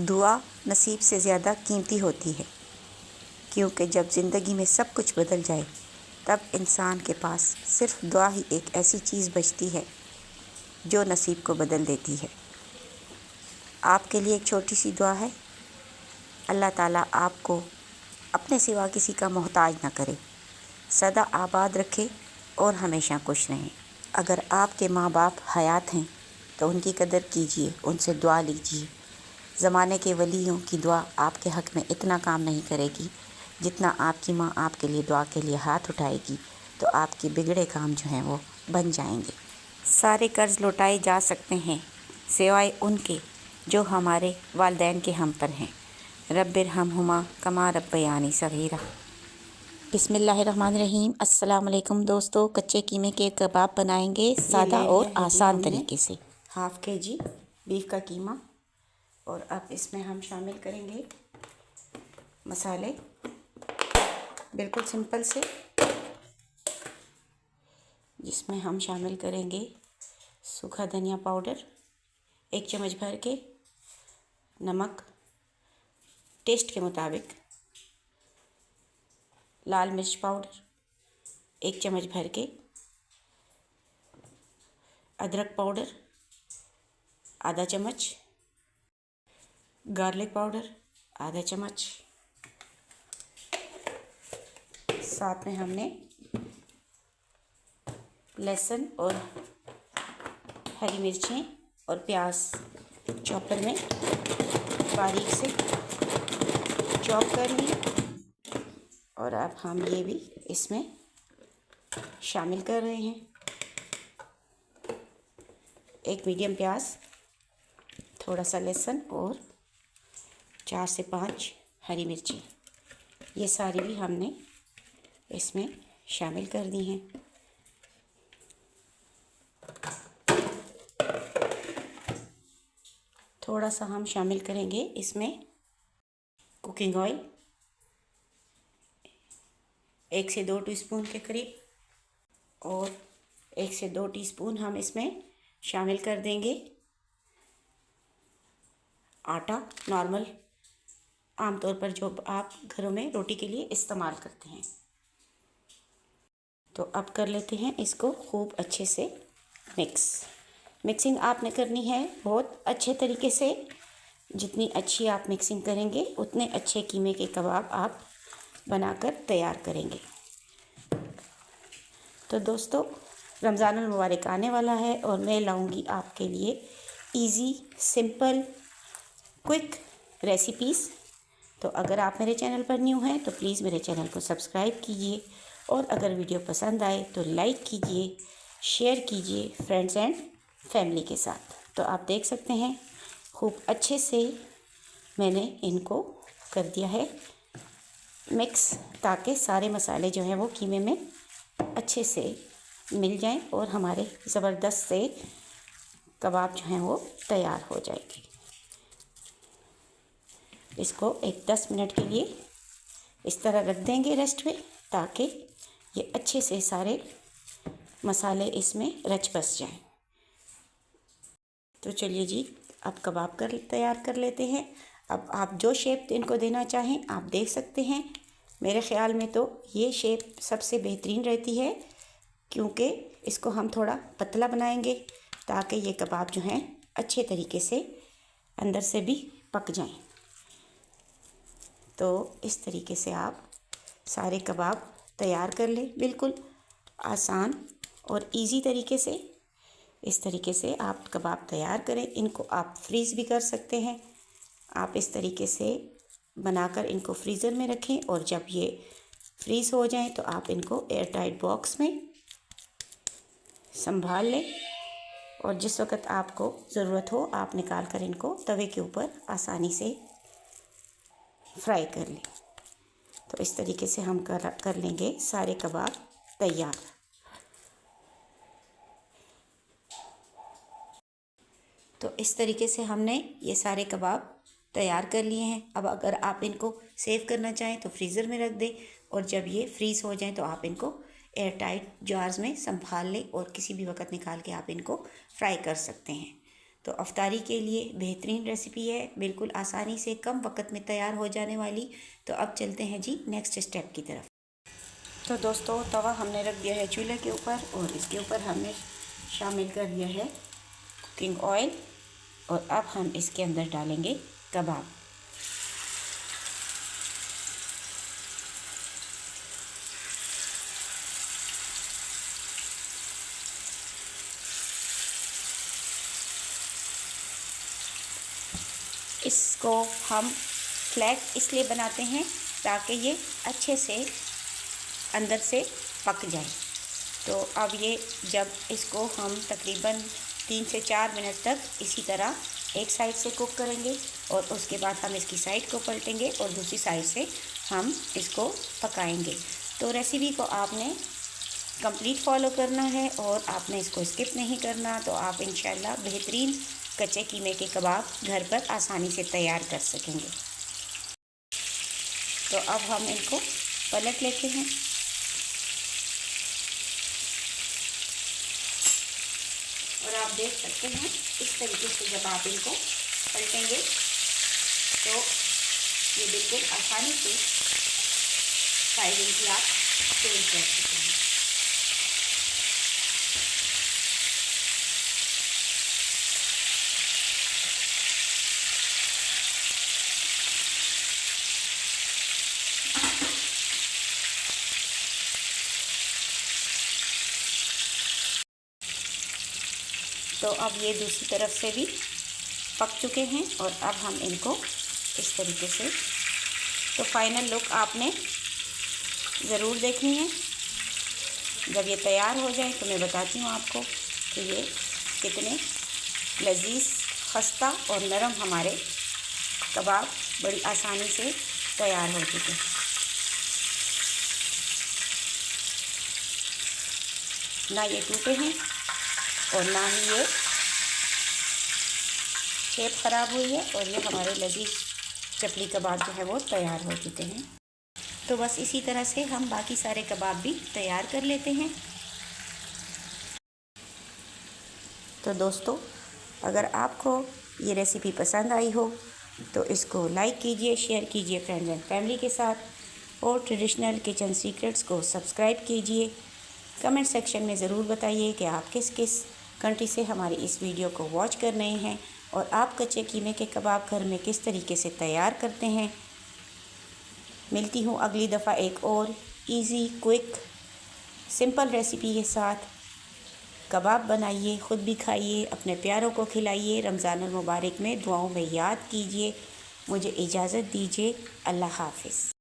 दुआ नसीब से ज़्यादा कीमती होती है, क्योंकि जब ज़िंदगी में सब कुछ बदल जाए तब इंसान के पास सिर्फ दुआ ही एक ऐसी चीज़ बचती है जो नसीब को बदल देती है। आपके लिए एक छोटी सी दुआ है, अल्लाह ताला आपको अपने सिवा किसी का मोहताज ना करे, सदा आबाद रखे और हमेशा खुश रहें। अगर आपके माँ बाप हयात हैं तो उनकी कदर कीजिए, उनसे दुआ लीजिए। ज़माने के वलियों की दुआ आपके हक़ में इतना काम नहीं करेगी जितना आपकी माँ आपके लिए दुआ के लिए हाथ उठाएगी तो आपके बिगड़े काम जो हैं वो बन जाएंगे। सारे कर्ज़ लौटाए जा सकते हैं सिवाय उनके जो हमारे वालिदैन के हम पर हैं। रब्बिरहमहुमा कमा रब्बयानी सगीरा। बिस्मिल्लाहिर्रहमानिर्रहीम। अस्सलाम वालेकुम दोस्तों, कच्चे कीमे के कबाब बनाएंगे सादा और आसान तरीके से। हाफ़ केजी बीफ का कीमा, और अब इसमें हम शामिल करेंगे मसाले बिल्कुल सिंपल से, जिसमें हम शामिल करेंगे सूखा धनिया पाउडर 1 चम्मच भर के, नमक टेस्ट के मुताबिक, लाल मिर्च पाउडर 1 चम्मच भर के, अदरक पाउडर आधा चम्मच, गार्लिक पाउडर आधा चम्मच, साथ में हमने लहसुन और हरी मिर्चें और प्याज चॉपर में बारीक से चॉप कर ली, और अब हम ये भी इसमें शामिल कर रहे हैं। एक मीडियम प्याज, थोड़ा सा लहसुन और 4 से 5 हरी मिर्ची, ये सारी भी हमने इसमें शामिल कर दी हैं। थोड़ा सा हम शामिल करेंगे इसमें कुकिंग ऑयल 1 से 2 टीस्पून के करीब, और 1 से 2 टीस्पून हम इसमें शामिल कर देंगे आटा, नॉर्मल आमतौर पर जो आप घरों में रोटी के लिए इस्तेमाल करते हैं। तो अब कर लेते हैं इसको खूब अच्छे से मिक्सिंग आपने करनी है बहुत अच्छे तरीके से। जितनी अच्छी आप मिक्सिंग करेंगे उतने अच्छे कीमे के कबाब आप बनाकर तैयार करेंगे। तो दोस्तों, रमज़ानुल मुबारक आने वाला है और मैं लाऊंगी आपके लिए इजी, सिंपल, क्विक रेसिपीज़। तो अगर आप मेरे चैनल पर न्यू हैं तो प्लीज़ मेरे चैनल को सब्सक्राइब कीजिए, और अगर वीडियो पसंद आए तो लाइक कीजिए, शेयर कीजिए फ्रेंड्स एंड फैमिली के साथ। तो आप देख सकते हैं खूब अच्छे से मैंने इनको कर दिया है मिक्स, ताकि सारे मसाले जो हैं वो कीमे में अच्छे से मिल जाएं और हमारे ज़बरदस्त से कबाब जो हैं वो तैयार हो जाएंगे। इसको एक 10 मिनट के लिए इस तरह रख देंगे रेस्ट में, ताकि ये अच्छे से सारे मसाले इसमें रच बस जाएं। तो चलिए जी, अब कबाब तैयार कर लेते हैं। अब आप जो शेप इनको देना चाहें आप देख सकते हैं। मेरे ख़्याल में तो ये शेप सबसे बेहतरीन रहती है, क्योंकि इसको हम थोड़ा पतला बनाएंगे ताकि ये कबाब जो हैं अच्छे तरीके से अंदर से भी पक जाएं। तो इस तरीके से आप सारे कबाब तैयार कर लें, बिल्कुल आसान और इजी तरीके से। इस तरीके से आप कबाब तैयार करें। इनको आप फ्रीज़ भी कर सकते हैं। आप इस तरीके से बनाकर इनको फ्रीज़र में रखें, और जब ये फ्रीज़ हो जाएं तो आप इनको एयर टाइट बॉक्स में संभाल लें, और जिस वक्त आपको ज़रूरत हो आप निकाल कर इनको तवे के ऊपर आसानी से फ्राई कर लें। तो इस तरीके से हम कर लेंगे सारे कबाब तैयार। तो इस तरीके से हमने ये सारे कबाब तैयार कर लिए हैं। अब अगर आप इनको सेव करना चाहें तो फ्रीज़र में रख दें, और जब ये फ्रीज़ हो जाएं तो आप इनको एयर टाइट जार्स में संभाल लें, और किसी भी वक्त निकाल के आप इनको फ्राई कर सकते हैं। तो अफ्तारी के लिए बेहतरीन रेसिपी है, बिल्कुल आसानी से कम वक्त में तैयार हो जाने वाली। तो अब चलते हैं जी नेक्स्ट स्टेप की तरफ। तो दोस्तों तवा हमने रख दिया है चूल्हे के ऊपर और इसके ऊपर हमने शामिल कर दिया है कुकिंग ऑयल और अब हम इसके अंदर डालेंगे कबाब। इसको हम फ्लैट इसलिए बनाते हैं ताकि ये अच्छे से अंदर से पक जाए। तो अब ये जब इसको हम तकरीबन 3 से 4 मिनट तक इसी तरह एक साइड से कुक करेंगे और उसके बाद हम इसकी साइड को पलटेंगे और दूसरी साइड से हम इसको पकाएंगे। तो रेसिपी को आपने कंप्लीट फॉलो करना है और आपने इसको स्किप नहीं करना, तो आप इंशाल्लाह बेहतरीन कच्चे कीमे के कबाब घर पर आसानी से तैयार कर सकेंगे। तो अब हम इनको पलट लेते हैं और आप देख सकते हैं इस तरीके से जब आप इनको पलटेंगे तो ये बिल्कुल आसानी से साइड इनकी आप चेंज कर सकते हैं। तो अब ये दूसरी तरफ से भी पक चुके हैं और अब हम इनको इस तरीके से, तो फाइनल लुक आपने ज़रूर देखनी है। जब ये तैयार हो जाए तो मैं बताती हूँ आपको कि ये कितने लजीज, खस्ता और नरम हमारे कबाब बड़ी आसानी से तैयार हो चुके हैं। ना ये टूटे हैं और ना ही ये शेप ख़राब हुई है और ये हमारे लजीज चपली कबाब जो है वो तैयार हो चुके हैं। तो बस इसी तरह से हम बाकी सारे कबाब भी तैयार कर लेते हैं। तो दोस्तों अगर आपको ये रेसिपी पसंद आई हो तो इसको लाइक कीजिए, शेयर कीजिए फ्रेंड्स एंड फैमिली के साथ और ट्रेडिशनल किचन सीक्रेट्स को सब्सक्राइब कीजिए। कमेंट सेक्शन में ज़रूर बताइए कि आप किस किस कंट्री से हमारी इस वीडियो को वॉच कर रहे हैं और आप कच्चे कीमे के कबाब घर में किस तरीके से तैयार करते हैं। मिलती हूँ अगली दफ़ा एक और इजी, क्विक, सिंपल रेसिपी के साथ। कबाब बनाइए, ख़ुद भी खाइए, अपने प्यारों को खिलाइए। रमज़ानुल मुबारक में दुआओं में याद कीजिए। मुझे इजाज़त दीजिए। अल्लाह हाफ़िज़।